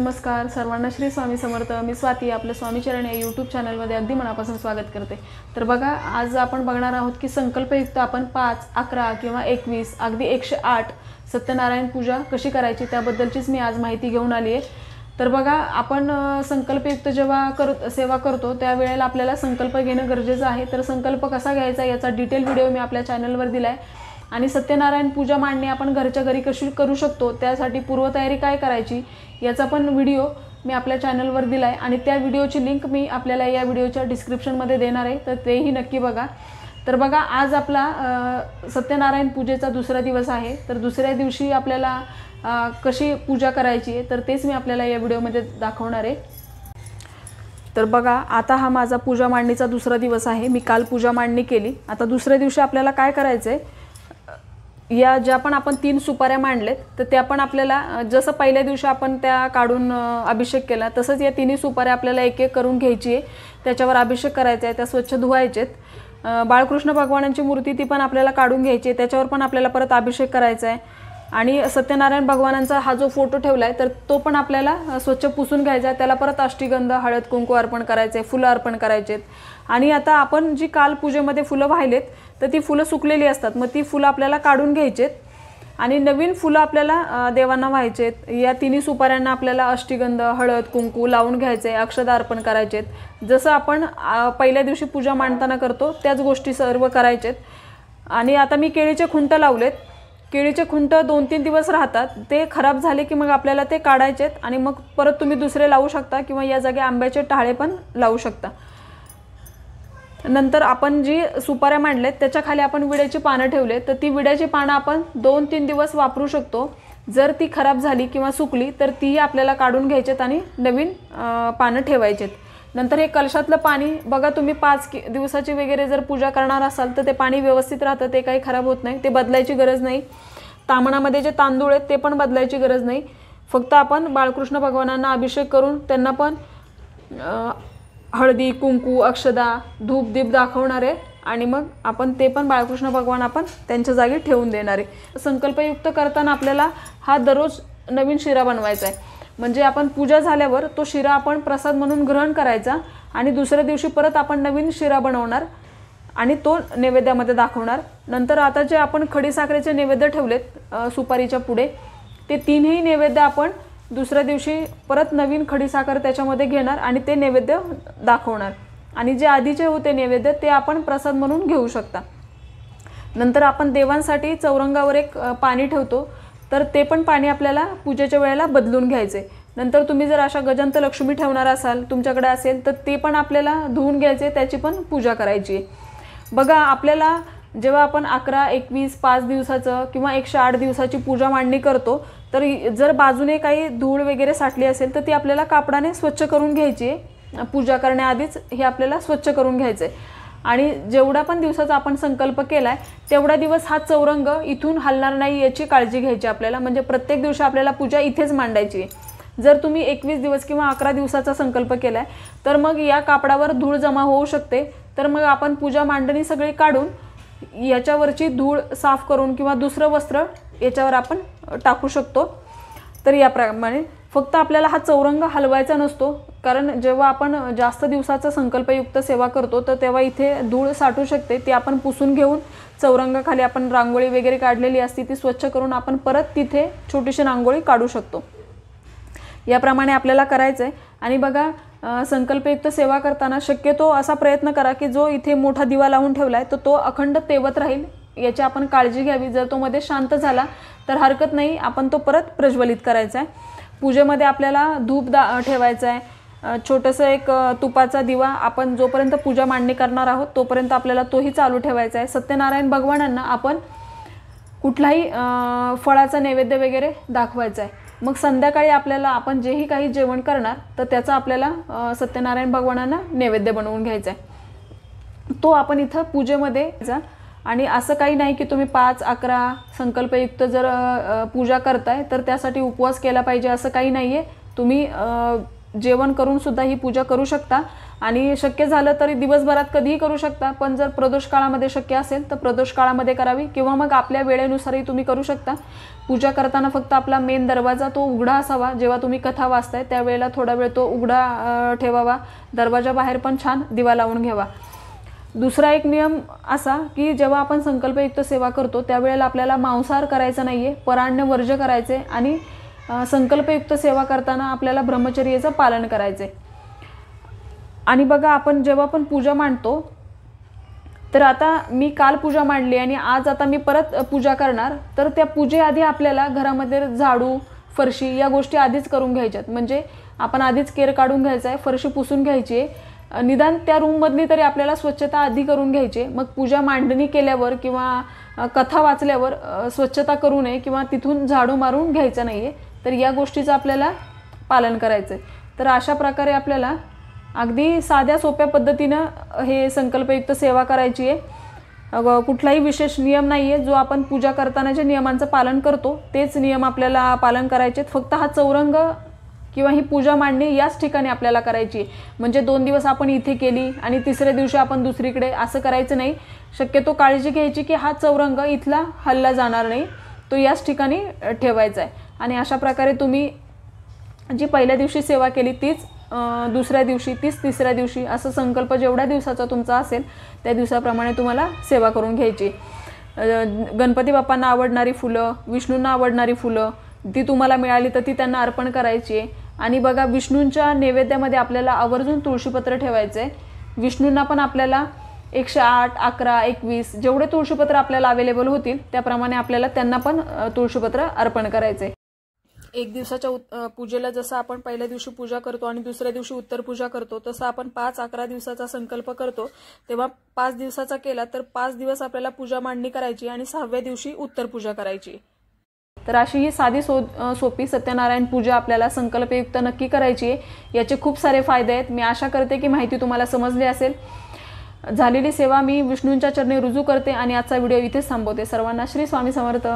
नमस्कार सर्वांना श्री स्वामी समर्थ। मी स्वाती आपल्या स्वामीचरण या यूट्यूब चॅनलमध्ये अगदी मनापासून स्वागत करते। तर बघा, आज आपण बघणार आहोत की संकल्पयुक्त आपण 5, 11 किंवा 21 अगदी 108 सत्यनारायण पूजा कशी करायची त्याबद्दलचीच मी आज माहिती घेऊन आली आहे। तर बघा, आपण संकल्पयुक्त जेव्हा सेवा करतो त्यावेळेला आपल्याला संकल्प घेणं गरजेचं आहे। तर संकल्प कसा घ्यायचा याचा डिटेल व्हिडिओ मी आपल्या चॅनलवर दिला आहे आणि सत्यनारायण पूजा मांडणी आपण घरच्या घरी कशी करू शकतो त्यासाठी पूर्वतयारी काय करायची याचा पण व्हिडिओ मी आपल्या चॅनलवर दिला आहे आणि त्या व्हिडिओची लिंक मी आपल्याला या व्हिडिओच्या डिस्क्रिप्शनमध्ये देणार आहे, तर तेही नक्की बघा। तर बघा, आज आपला सत्यनारायण पूजेचा दुसरा दिवस आहे। तर दुसऱ्या दिवशी आपल्याला कशी पूजा करायची आहे तर तेच मी आपल्याला या व्हिडिओमध्ये दाखवणार आहे। तर बघा, आता हा माझा पूजा मांडणीचा दुसरा दिवस आहे। मी काल पूजा मांडणी केली। आता दुसऱ्या दिवशी आपल्याला काय करायचं आहे, या ज्या पण आपण 3 सुपाऱ्या मांडलेत तर त्या पण आपल्याला जसं पहिल्या दिवशी आपण त्या काढून अभिषेक केला तसंच या 3 सुपाऱ्या आपल्याला एक एक करून घ्यायची आहे। त्याच्यावर अभिषेक करायचा आहे, त्या स्वच्छ धुवायचेत। बाळकृष्ण भगवानांची मूर्ती ती पण आपल्याला काढून घ्यायची आहे, त्याच्यावर पण आपल्याला परत अभिषेक करायचा आहे। आणि सत्यनारायण भगवानांचा हा जो फोटो ठेवला आहे तर तो पण आपल्याला स्वच्छ पुसून घ्यायचा आहे। त्याला परत अष्टगंध, हळद, कुंकू अर्पण करायचे, फुलं अर्पण करायचेत। आणि आता आपण जी काल पूजेमध्ये फुलं वाहिलेत तर ती फुलं सुकलेली असतात, मग ती फुलं आपल्याला काढून घ्यायचेत आणि नवीन फुलं आपल्याला देवांना व्हायचेत। या 3 सुपाऱ्यांना आपल्याला अष्टगंध, हळद, कुंकू लावून घ्यायचे, अक्षता अर्पण करायचेत। जसं आपण पहिल्या दिवशी पूजा मांडताना करतो त्याच गोष्टी सर्व करायचेत। आणि आता मी केळीचे खुंट लावलेत। केळीचे खुंट 2-3 दिवस राहतात, ते खराब झाले की मग आपल्याला ते काढायचेत आणि मग परत तुम्ही दुसरे लावू शकता किंवा या जागी आंब्याचे टाळे पण लावू शकता। नंतर आपण जी सुपाऱ्या मांडलेत त्याच्या खाली आपण विड्याची पानं ठेवले, तर ती विड्याची पानं आपण 2-3 दिवस वापरू शकतो। जर ती खराब झाली किंवा सुकली तर ती आपल्याला काढून घ्यायचेत आणि नवीन पानं ठेवायचेत। नंतर हे कलशातलं पाणी बघा, तुम्ही 5 दिवसाची वगैरे जर पूजा करणार असाल तर ते पाणी व्यवस्थित राहतं, ते काही खराब होत नाही, ते बदलायची गरज नाही। तामणामध्ये जे तांदूळ आहेत ते पण बदलायची गरज नाही। फक्त आपण बाळकृष्ण भगवानांना अभिषेक करून त्यांना पण हळदी, कुंकू, अक्षदा, धूप दीप दाखवणार आहे आणि मग आपण ते पण बाळकृष्ण भगवान आपण त्यांच्या जागी ठेवून देणार आहे। संकल्पयुक्त करताना आपल्याला हा दररोज नवीन शिरा बनवायचा आहे, म्हणजे आपण पूजा झाल्यावर तो शिरा आपण प्रसाद म्हणून ग्रहण करायचा आणि दुसऱ्या दिवशी परत आपण नवीन शिरा बनवणार आणि तो नैवेद्यामध्ये दाखवणार। नंतर आता जे आपण खडीसाखरेचे नैवेद्य ठेवलेत सुपारीच्या पुढे, ते 3ही नैवेद्य आपण दुसऱ्या दिवशी परत नवीन खडीसाखर त्याच्यामध्ये घेणार आणि ते नैवेद्य दाखवणार आणि जे आधीचे होते नैवेद्य ते आपण प्रसाद म्हणून घेऊ शकता। नंतर आपण देवांसाठी चौरंगावर एक पाणी ठेवतो, तर ते पण पाणी आपल्याला पूजेच्या वेळेला बदलून घ्यायचे। नंतर तुम्ही जर अशा गजंत लक्ष्मी ठेवणार असाल, तुमच्याकडे असेल तर ते पण आपल्याला धुवून घ्यायचे, त्याची पण पूजा करायची। बघा, आपल्याला जेव्हा आपण 11, 21, 5 दिवसाचं किंवा 108 दिवसाची पूजा मांडणी करतो तर जर बाजूने काही धूळ वगैरे साठली असेल तर ती आपल्याला कापडाने स्वच्छ करून घ्यायची आहे। पूजा करण्याआधीच हे आपल्याला स्वच्छ करून घ्यायचं आहे आणि जेवढा पण दिवसाचा आपण संकल्प केला आहे तेवढा दिवस हा चौरंग इथून हलणार नाही याची काळजी घ्यायची आपल्याला, म्हणजे प्रत्येक दिवशी आपल्याला पूजा इथेच मांडायची आहे। जर तुम्ही 21 दिवस किंवा 11 दिवसाचा संकल्प केला आहे तर मग या कापडावर धूळ जमा होऊ शकते, तर मग आपण पूजा मांडणी सगळी काढून याच्यावरची धूळ साफ करून किंवा दुसरं वस्त्र याच्यावर आपण टाकू शकतो। तर याप्रमाणे फक्त आपल्याला हा चौरंग हलवायचा नसतो, कारण जेव्हा आपण जास्त दिवसाचा संकल्पयुक्त सेवा करतो तर तेव्हा इथे धूळ साठू शकते, ती आपण पुसून घेऊन चौरंगाखाली आपण रांगोळी वगैरे काढलेली असती ती स्वच्छ करून आपण परत तिथे छोटीशी रांगोळी काढू शकतो। याप्रमाणे आपल्याला करायचं आहे। आणि बघा, संकल्पयुक्त सेवा करताना शक्यतो असा प्रयत्न करा की जो इथे मोठा दिवा लावून ठेवला आहे तर तो अखंड तेवत राहील, याची आपण काळजी घ्यावी। जर तो मध्ये शांत झाला तर हरकत नाही, आपण तो परत प्रज्वलित करायचा आहे। पूजेमध्ये आपल्याला धूप ठेवायचा आहे, छोटंसं एक तुपाचा दिवा आपण जोपर्यंत पूजा मांडणी करणार आहोत तोपर्यंत आपल्याला तोही चालू ठेवायचा आहे। सत्यनारायण भगवानांना आपण कुठलाही फळाचा नैवेद्य वगैरे दाखवायचा आहे। मग संध्याकाळी आपल्याला आपण जेही काही जेवण करणार तर त्याचा आपल्याला सत्यनारायण भगवानांना नैवेद्य बनवून घ्यायचा आहे, तो आपण इथं पूजेमध्ये जा। आणि असं काही नाही की तुम्ही 5, 11 संकल्पयुक्त जर पूजा करताय तर त्यासाठी उपवास केला पाहिजे असं काही नाही आहे। तुम्ही जेवण करून सुद्धा ही पूजा करू शकता आणि शक्य झालं तरी दिवसभरात कधीही करू शकता, पण जर प्रदोष काळामध्ये शक्य असेल तर प्रदोष काळामध्ये करावी किंवा मग आपल्या वेळेनुसारही तुम्ही करू शकता। पूजा करताना फक्त आपला मेन दरवाजा तो उघडा असावा, जेव्हा तुम्ही कथा वाचताय त्यावेळेला थोडा वेळ तो उघडा ठेवावा, दरवाजा बाहेर पण छान दिवा लावून घ्यावा। दुसरा एक नियम असा की जेव्हा आपण संकल्पयुक्त सेवा करतो त्यावेळेला आपल्याला मांसाहार करायचा नाहीये, परान्न वर्ज्य करायचे आणि संकल्पयुक्त सेवा करताना आपल्याला ब्रह्मचर्याचं पालन करायचे। आणि बघा आपण जेव्हा पण पूजा मांडतो तर आता मी काल पूजा मांडली आणि आज आता मी परत पूजा करणार, तर त्या पूजेआधी आपल्याला घरामध्ये झाडू फरशी या गोष्टी आधीच करून घ्यायच्यात, म्हणजे आपण आधीच केर काढून घ्यायचा आहे, फरशी पुसून घ्यायची आहे, निदान त्या रूममधली तरी आपल्याला स्वच्छता आधी करून घ्यायची। मग पूजा मांडणी केल्यावर किंवा कथा वाचल्यावर स्वच्छता करू नये किंवा तिथून झाडू मारून घ्यायचं नाहीये, तर या गोष्टीचं आपल्याला पालन करायचं आहे। तर अशा प्रकारे आपल्याला अगदी साध्या सोप्या पद्धतीनं हे संकल्पयुक्त सेवा करायची आहे। कुठलाही विशेष नियम नाही आहे, जो आपण पूजा करताना जे नियमांचं पालन करतो तेच नियम आपल्याला पालन करायचे आहेत। फक्त हा चौरंग किंवा ही पूजा मांडणी याच ठिकाणी आपल्याला करायची, म्हणजे 2 दिवस आपण इथे केली आणि तिसऱ्या दिवशी आपण दुसरीकडे असं करायचं नाही। शक्यतो काळजी घ्यायची की हा चौरंग इथला हल्ला जाणार नाही, तो याच ठिकाणी ठेवायचा आहे। आणि अशा प्रकारे तुम्ही जी पहिल्या दिवशी सेवा केली तीच दुसऱ्या दिवशी, तीच तिसऱ्या दिवशी, असं संकल्प जेवढ्या दिवसाचा तुमचा असेल त्या दिवसाप्रमाणे तुम्हाला सेवा करून घ्यायची। गणपती बाप्पांना आवडणारी फुलं, विष्णूंना आवडणारी फुलं ती तुम्हाला मिळाली तर ती त्यांना अर्पण करायची आहे। आणि बघा विष्णूंच्या नैवेद्यामध्ये आपल्याला आवर्जून तुळशीपत्र ठेवायचं आहे। विष्णूंना पण आपल्याला 108, 11, 21 जेवढे तुळशीपत्र आपल्याला अवेलेबल होतील त्याप्रमाणे आपल्याला त्यांना पण तुळशीपत्र अर्पण करायचं आहे। एक दिवसाच्या पूजेला जसं आपण पहिल्या दिवशी पूजा करतो आणि दुसऱ्या दिवशी उत्तर पूजा करतो, तसं आपण 5-11 दिवसाचा संकल्प करतो, तेव्हा 5 दिवसाचा केला तर 5 दिवस आपल्याला पूजा मांडणी करायची आणि 6व्या दिवशी उत्तर पूजा करायची। तर अशी ही साधी सोपी सत्यनारायण पूजा आपल्याला संकल्पयुक्त नक्की करायची आहे। याचे खूप सारे फायदे आहेत। मी आशा करते की माहिती तुम्हाला समजली असेल। झालेली सेवा मी विष्णूंच्या चरणी रुजू करते आणि आजचा व्हिडिओ इथेच थांबवते। सर्वांना श्री स्वामी समर्थ।